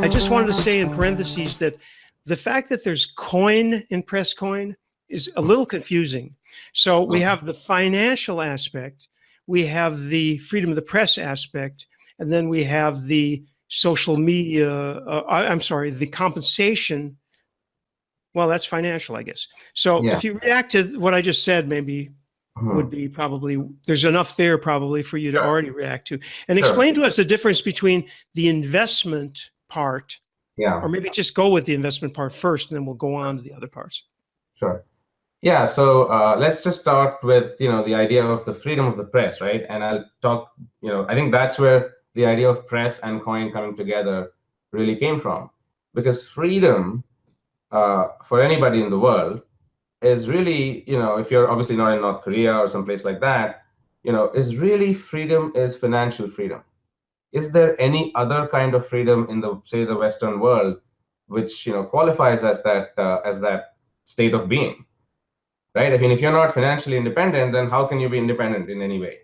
I just wanted to say in parentheses that the fact that there's coin in PressCoin is a little confusing. So we have the financial aspect, we have the freedom of the press aspect, and then we have the social media, the compensation. Well, that's financial, I guess. So if you react to what I just said, maybe would be probably, there's enough there probably for you to already react to. And explain to us the difference between the investment part, or maybe just go with the investment part first, and then we'll go on to the other parts. Sure. Yeah, so let's just start with, the idea of the freedom of the press, right? And I'll talk, I think that's where the idea of press and coin coming together really came from. Because freedom for anybody in the world is really, if you're obviously not in North Korea or someplace like that, is really freedom is financial freedom. Is there any other kind of freedom in the, say, the Western world, which qualifies as that state of being, right? I mean, if you're not financially independent, then how can you be independent in any way,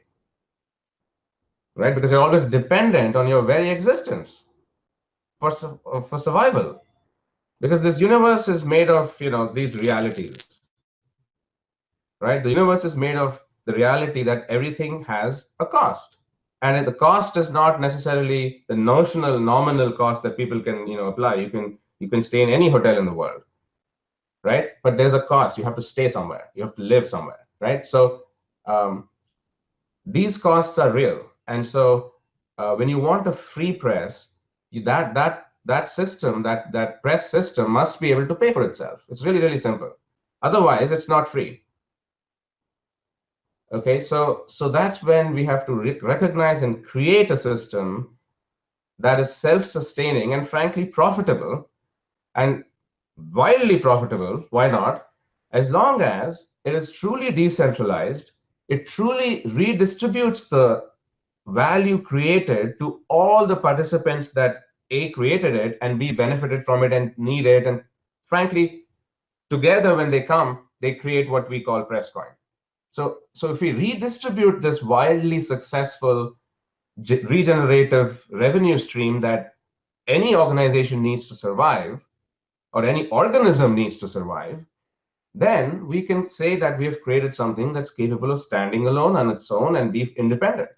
right? Because you're always dependent on your very existence for survival. Because this universe is made of these realities, right? The universe is made of the reality that everything has a cost. And the cost is not necessarily the nominal cost that people can apply. You can stay in any hotel in the world, right? But there's a cost. You have to stay somewhere. You have to live somewhere, right? So these costs are real. And so when you want a free press, that system, that press system must be able to pay for itself. It's really, really simple. Otherwise, it's not free. Okay, so that's when we have to recognize and create a system that is self-sustaining and frankly profitable, and wildly profitable. Why not? As long as it is truly decentralized, it truly redistributes the value created to all the participants that A, created it, and B, benefited from it and need it. And frankly, together when they come, they create what we call PressCoin. So if we redistribute this wildly successful regenerative revenue stream that any organization needs to survive, or any organism needs to survive, then we can say that we have created something that's capable of standing alone on its own and be independent.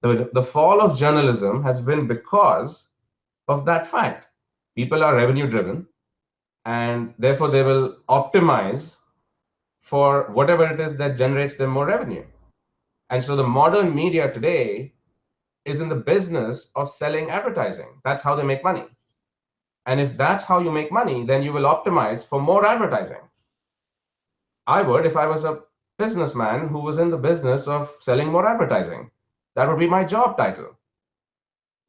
The fall of journalism has been because of that fact. People are revenue driven, and therefore they will optimize for whatever it is that generates them more revenue. And so the modern media today is in the business of selling advertising. That's how they make money. And if that's how you make money, then you will optimize for more advertising. I would, if I was a businessman who was in the business of selling more advertising. That would be my job title,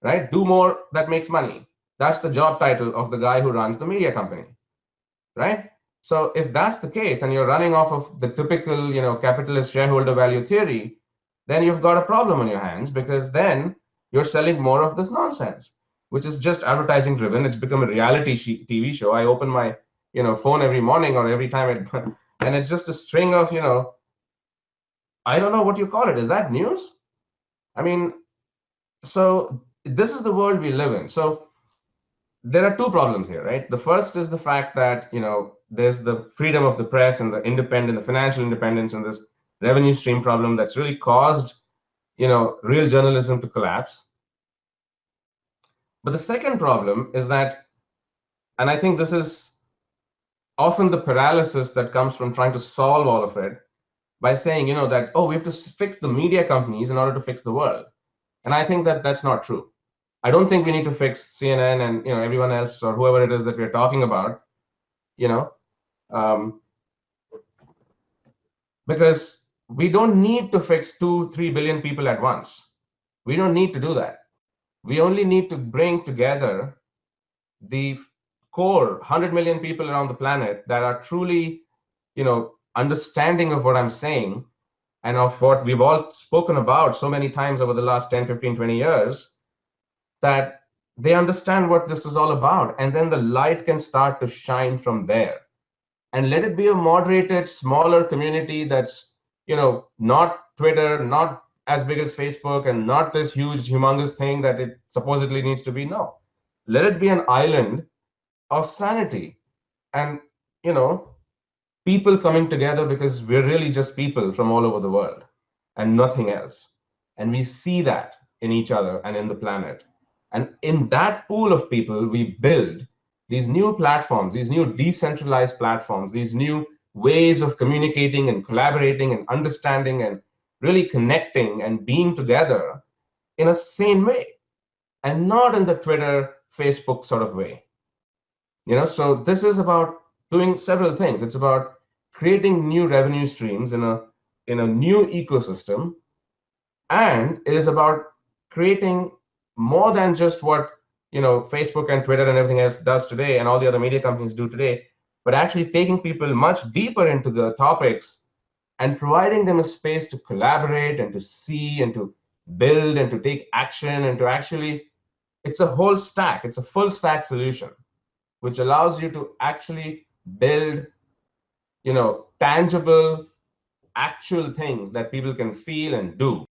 right? Do more that makes money. That's the job title of the guy who runs the media company, right? So if that's the case, and you're running off of the typical, capitalist shareholder value theory, then you've got a problem on your hands, because then you're selling more of this nonsense, which is just advertising driven. It's become a reality TV show. I open my, phone every morning or every time and it's just a string of, I don't know what you call it. Is that news? I mean, so this is the world we live in. So there are two problems here, right? The first is the fact that, there's the freedom of the press and the financial independence, and this revenue stream problem that's really caused, real journalism to collapse. But the second problem is that, and I think this is often the paralysis that comes from trying to solve all of it by saying, that, oh, we have to fix the media companies in order to fix the world. And I think that that's not true. I don't think we need to fix CNN and everyone else or whoever it is that we're talking about, because we don't need to fix 2-3 billion people at once. We don't need to do that. We only need to bring together the core 100 million people around the planet that are truly, understanding of what I'm saying and of what we've all spoken about so many times over the last 10, 15, 20 years, that they understand what this is all about. And then the light can start to shine from there. And let it be a moderated, smaller community that's, not Twitter, not as big as Facebook, and not this huge, humongous thing that it supposedly needs to be. No. let it be an island of sanity and, people coming together, because we're really just people from all over the world and nothing else. And we see that in each other and in the planet. And in that pool of people, we build these new platforms, these new decentralized platforms, these new ways of communicating and collaborating and understanding and really connecting and being together in a sane way, and not in the Twitter, Facebook sort of way. So this is about doing several things. It's about creating new revenue streams in a new ecosystem, and it is about creating more than just what Facebook and Twitter and everything else does today, and all the other media companies do today, but actually taking people much deeper into the topics and providing them a space to collaborate and to see and to build and to take action and to actually, it's a whole stack. It's a full stack solution, which allows you to actually build, tangible, actual things that people can feel and do.